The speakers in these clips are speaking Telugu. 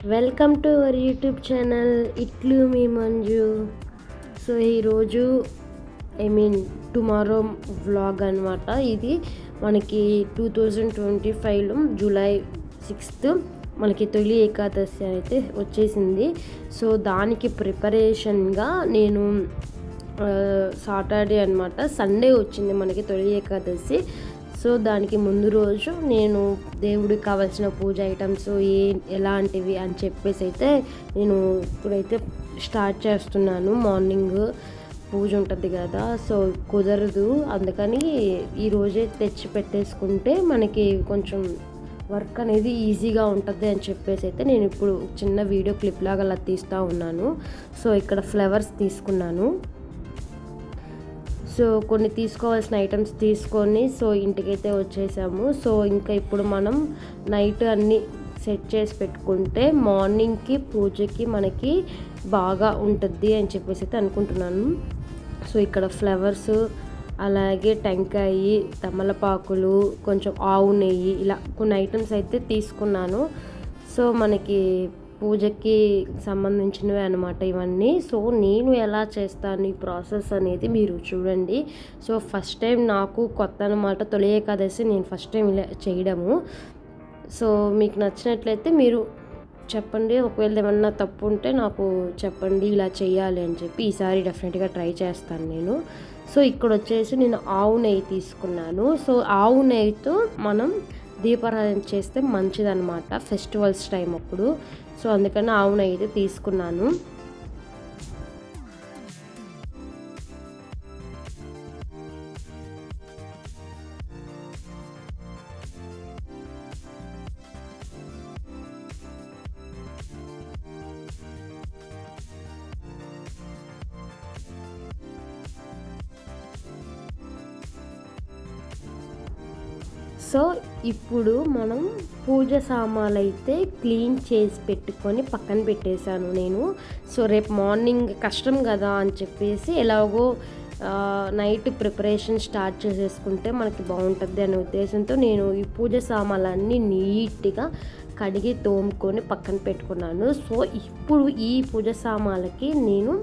Welcome to our YouTube channel ఇట్లు మీ మంజు. సో ఈరోజు టుమారో వ్లాగ్ అనమాట. ఇది మనకి 2025లో జూలై 6th మనకి తొలి ఏకాదశి అయితే వచ్చేసింది. సో దానికి ప్రిపరేషన్గా నేను సాటర్డే అనమాట, సండే వచ్చింది మనకి తొలి ఏకాదశి. సో దానికి ముందు రోజు నేను దేవుడికి కావాల్సిన పూజ ఐటమ్స్ ఎలాంటివి అని చెప్పేసి అయితే నేను ఇప్పుడైతే స్టార్ట్ చేస్తున్నాను. మార్నింగ్ పూజ ఉంటుంది కదా, సో కుదరదు, అందుకని ఈరోజే తెచ్చి పెట్టేసుకుంటే మనకి కొంచెం వర్క్ అనేది ఈజీగా ఉంటుంది అని చెప్పేసి అయితే నేను ఇప్పుడు చిన్న వీడియో క్లిప్ లాగా అలా తీస్తూ ఉన్నాను. సో ఇక్కడ ఫ్లవర్స్ తీసుకున్నాను. సో కొన్ని తీసుకోవాల్సిన ఐటమ్స్ తీసుకొని సో ఇంటికైతే వచ్చేసాము. సో ఇంకా ఇప్పుడు మనం నైట్ అన్నీ సెట్ చేసి పెట్టుకుంటే మార్నింగ్కి పూజకి మనకి బాగా ఉంటుంది అని చెప్పేసి అయితే అనుకుంటున్నాను. సో ఇక్కడ ఫ్లవర్స్, అలాగే టెంకాయ, తమలపాకులు, కొంచెం ఆవు నెయ్యి, ఇలా కొన్ని ఐటమ్స్ అయితే తీసుకున్నాను. సో మనకి పూజకి సంబంధించినవి అనమాట ఇవన్నీ. సో నేను ఎలా చేస్తాను ఈ ప్రాసెస్ అనేది మీరు చూడండి. సో ఫస్ట్ టైం నాకు కొత్త అనమాట, తొలి ఏకాదశి నేను ఫస్ట్ టైం ఇలా చేయడము. సో మీకు నచ్చినట్లయితే మీరు చెప్పండి, ఒకవేళ ఏమన్నా తప్పు ఉంటే నాకు చెప్పండి, ఇలా చేయాలి అని చెప్పి ఈసారి డెఫినెట్గా ట్రై చేస్తాను నేను. సో ఇక్కడ వచ్చేసి నేను ఆవు నెయ్యి తీసుకున్నాను. సో ఆవు నెయ్యితో మనం దీపారాధన చేస్తే మంచిదన్నమాట ఫెస్టివల్స్ టైం అప్పుడు. సో అందుకని ఆవు నెయ్యి అయితే తీసుకున్నాను. సో ఇప్పుడు మనం పూజ సామాన్లు అయితే క్లీన్ చేసి పెట్టుకొని పక్కన పెట్టేశాను నేను. సో రేపు మార్నింగ్ కష్టం కదా అని చెప్పేసి ఎలాగో నైట్ ప్రిపరేషన్ స్టార్ట్ చేసేసుకుంటే మనకి బాగుంటుంది అనే ఉద్దేశంతో నేను ఈ పూజ సామాన్లన్నీ నీట్గా కడిగి తోముకొని పక్కన పెట్టుకున్నాను. సో ఇప్పుడు ఈ పూజ సామాన్లకి నేను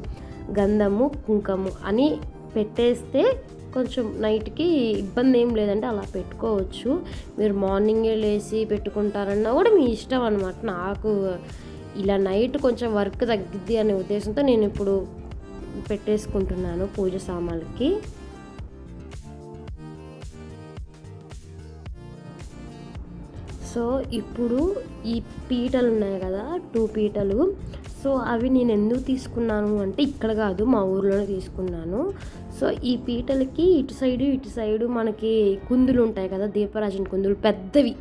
గంధము, కుంకుమ అని పెట్టేస్తే కొంచెం నైట్కి ఇబ్బంది ఏం లేదంటే అలా పెట్టుకోవచ్చు. మీరు మార్నింగే లేచి పెట్టుకుంటారన్నా కూడా మీ ఇష్టం అనమాట. నాకు ఇలా నైట్ కొంచెం వర్క్ తగ్గిద్ది అనే ఉద్దేశంతో నేను ఇప్పుడు పెట్టేసుకుంటున్నాను పూజ సామాన్లకి. సో ఇప్పుడు ఈ పీటలు ఉన్నాయి కదా, 2 పీటలు. సో అవి నేను ఎందుకు తీసుకున్నాను అంటే ఇక్కడ కాదు, మా ఊర్లోనే తీసుకున్నాను. సో ఈ పీటలకి ఇటు సైడు మనకి కుందులు ఉంటాయి కదా, దీపరాజన కుందులు పెద్దవి,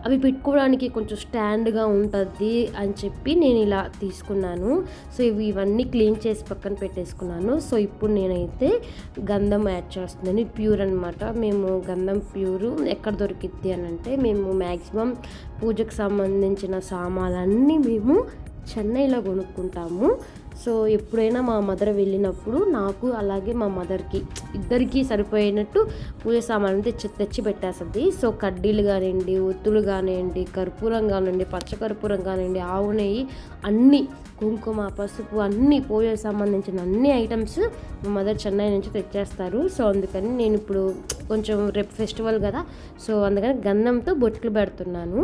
అవి పెట్టుకోవడానికి కొంచెం స్టాండ్గా ఉంటుంది అని చెప్పి నేను ఇలా తీసుకున్నాను. సో ఇవన్నీ క్లీన్ చేసి పక్కన పెట్టేసుకున్నాను. సో ఇప్పుడు నేనైతే గంధం యాడ్ చేస్తున్నాను. ప్యూర్ అనమాట. మేము గంధం ప్యూరు ఎక్కడ దొరికిద్ది అని అంటే మేము మ్యాక్సిమం పూజకు సంబంధించిన సామాన్లన్నీ మేము చెన్నైలో కొనుక్కుంటాము. సో ఎప్పుడైనా మా మదర్ వెళ్ళినప్పుడు నాకు అలాగే మా మదర్కి ఇద్దరికి సరిపోయినట్టు పూజ సామాన్లు తెచ్చి పెట్టేస్తుంది. సో కడ్డీలు కానివ్వండి, ఒత్తులు కానివ్వండి, కర్పూరం కానివ్వండి, పచ్చకర్పూరం కానివ్వండి, ఆవు నెయ్యి, అన్నీ, కుంకుమ, పసుపు, అన్నీ పూజకు సంబంధించిన అన్ని ఐటమ్స్ మా మదర్ చెన్నై నుంచి తెచ్చేస్తారు. సో అందుకని నేను ఇప్పుడు కొంచెం రేపు ఫెస్టివల్ కదా, సో అందుకని గంధంతో బొట్లు పెడుతున్నాను.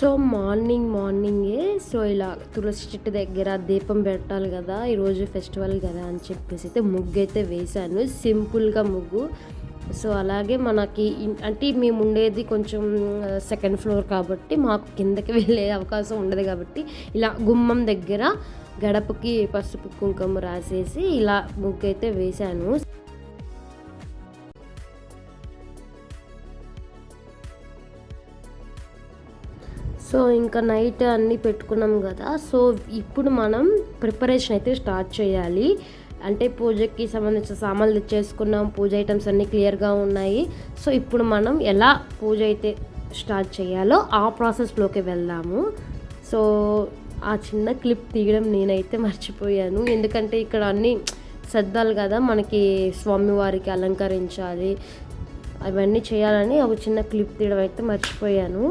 సో మార్నింగే సో ఇలా తులసి చెట్టు దగ్గర దీపం పెట్టాలి కదా, ఈరోజు ఫెస్టివల్ కదా అని చెప్పేసి అయితే ముగ్గు అయితే వేశాను, సింపుల్గా ముగ్గు. సో అలాగే మనకి అంటే మేము ఉండేది కొంచెం సెకండ్ ఫ్లోర్ కాబట్టి మాకు కిందకి వెళ్ళే అవకాశం ఉండదు కాబట్టి ఇలా గుమ్మం దగ్గర గడపకి పసుపు కుంకుమ రాసేసి ఇలా ముగ్గు అయితే వేశాను. సో ఇంకా నైట్ అన్నీ పెట్టుకున్నాం కదా, సో ఇప్పుడు మనం ప్రిపరేషన్ అయితే స్టార్ట్ చేయాలి. అంటే పూజకి సంబంధించిన సామాన్లు తెచ్చేసుకున్నాం, పూజ ఐటమ్స్ అన్నీ క్లియర్గా ఉన్నాయి. సో ఇప్పుడు మనం ఎలా పూజ అయితే స్టార్ట్ చేయాలో ఆ ప్రాసెస్లోకి వెళ్దాము. సో ఆ చిన్న క్లిప్ తీయడం నేనైతే మర్చిపోయాను, ఎందుకంటే ఇక్కడ అన్నీ సర్దాలు కదా, మనకి స్వామివారికి అలంకరించాలి, అవన్నీ చేయాలని ఒక చిన్న క్లిప్ తీయడం అయితే మర్చిపోయాను.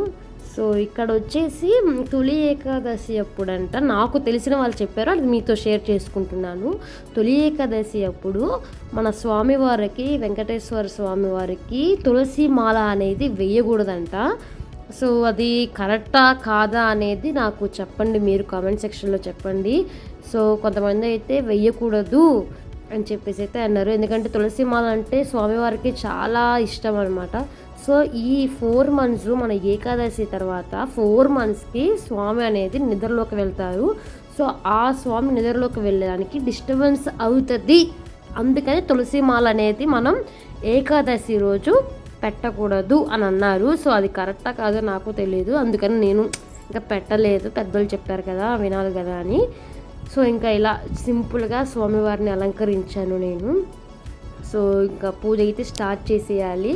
సో ఇక్కడ వచ్చేసి తొలి ఏకాదశి అప్పుడంట, నాకు తెలిసిన వాళ్ళు చెప్పారు, అది మీతో షేర్ చేసుకుంటున్నాను. తొలి ఏకాదశి అప్పుడు మన స్వామివారికి, వెంకటేశ్వర స్వామివారికి తులసి మాల అనేది వేయకూడదంట. సో అది కరెక్టా కాదా అనేది నాకు చెప్పండి, మీరు కామెంట్ సెక్షన్లో చెప్పండి. సో కొంతమంది అయితే వెయ్యకూడదు అని చెప్పేసి అయితే అన్నారు, ఎందుకంటే తులసి మాల అంటే స్వామివారికి చాలా ఇష్టం అనమాట. సో ఈ 4 months మన ఏకాదశి తర్వాత 4 monthsకి స్వామి అనేది నిద్రలోకి వెళ్తారు. సో ఆ స్వామి నిద్రలోకి వెళ్ళడానికి డిస్టర్బెన్స్ అవుతుంది, అందుకని తులసి మాల అనేది మనం ఏకాదశి రోజు పెట్టకూడదు అని అన్నారు. సో అది కరెక్టా కాదో నాకు తెలియదు, అందుకని నేను ఇంకా పెట్టలేదు, పెద్దలు చెప్పారు కదా వినాలి కదా అని. సో ఇంకా ఇలా సింపుల్గా స్వామివారిని అలంకరించాను నేను. సో ఇంకా పూజ అయితే స్టార్ట్ చేసేయాలి.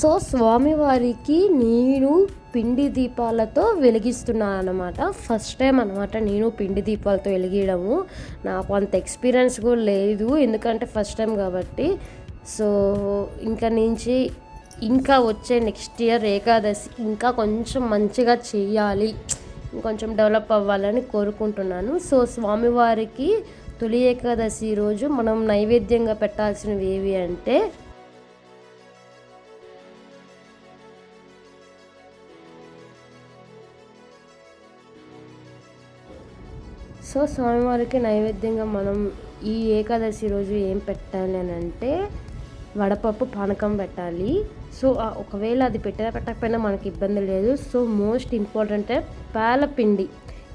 సో స్వామివారికి నేను పిండి దీపాలతో వెలిగిస్తున్నాను అనమాట, ఫస్ట్ టైం అనమాట నేను పిండి దీపాలతో వెలిగించడము. నాకు అంత ఎక్స్పీరియన్స్ కూడా లేదు, ఎందుకంటే ఫస్ట్ టైం కాబట్టి. సో ఇంకా వచ్చే నెక్స్ట్ ఇయర్ ఏకాదశి ఇంకా కొంచెం మంచిగా చేయాలి, ఇంకొంచెం డెవలప్ అవ్వాలని కోరుకుంటున్నాను. సో స్వామివారికి తొలి ఏకాదశి రోజు మనం నైవేద్యంగా పెట్టాల్సినవి ఏవి అంటే సో స్వామివారికి నైవేద్యంగా మనం ఈ ఏకాదశి రోజు ఏం పెట్టాలి అని అంటే వడపప్పు పానకం పెట్టాలి. సో ఒకవేళ అది పెట్టకపోయినా మనకి ఇబ్బంది లేదు. సో మోస్ట్ ఇంపార్టెంట్ పేలపిండి.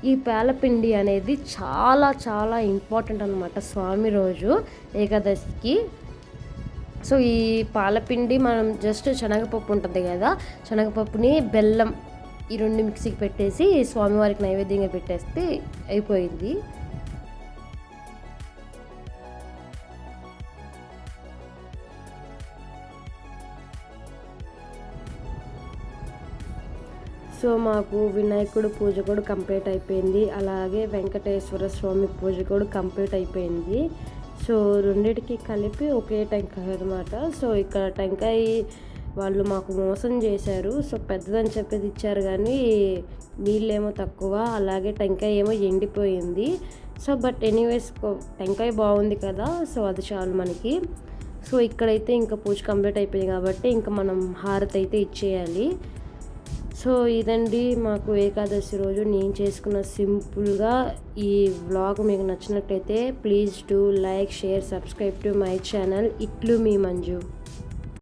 ఈ పేలపిండి అనేది చాలా చాలా ఇంపార్టెంట్ అనమాట స్వామి రోజు ఏకాదశికి. సో ఈ పాలపిండి మనం జస్ట్ శనగపప్పు ఉంటుంది కదా, శనగపప్పుని బెల్లం ఈ 2 మిక్సీకి పెట్టేసి స్వామివారికి నైవేద్యంగా పెట్టేస్తే అయిపోయింది. సో మాకు వినాయకుడు పూజ కూడా కంప్లీట్ అయిపోయింది, అలాగే వెంకటేశ్వర స్వామి పూజ కూడా కంప్లీట్ అయిపోయింది. సో రెండిటికి కలిపి ఒకే టెంకాయ అనమాట. సో ఇక్కడ టెంకాయ వాళ్ళు మాకు మోసం చేశారు. సో పెద్దదని చెప్పేది ఇచ్చారు కానీ నీళ్ళేమో తక్కువ, అలాగే టెంకాయ ఏమో ఎండిపోయింది. సో బట్ ఎనీవేస్ టెంకాయ బాగుంది కదా, సో అది చాలు మనకి. సో ఇక్కడైతే ఇంకా పూజ కంప్లీట్ అయిపోయింది కాబట్టి ఇంకా మనం హారతి అయితే ఇచ్చేయాలి. సో ఇదండి మాకు ఏకాదశి రోజు నేను చేసుకున్న సింపుల్గా ఈ వ్లాగ్. మీకు నచ్చినట్టయితే please do like, share, subscribe to my channel ఇట్లు మీ మంజు.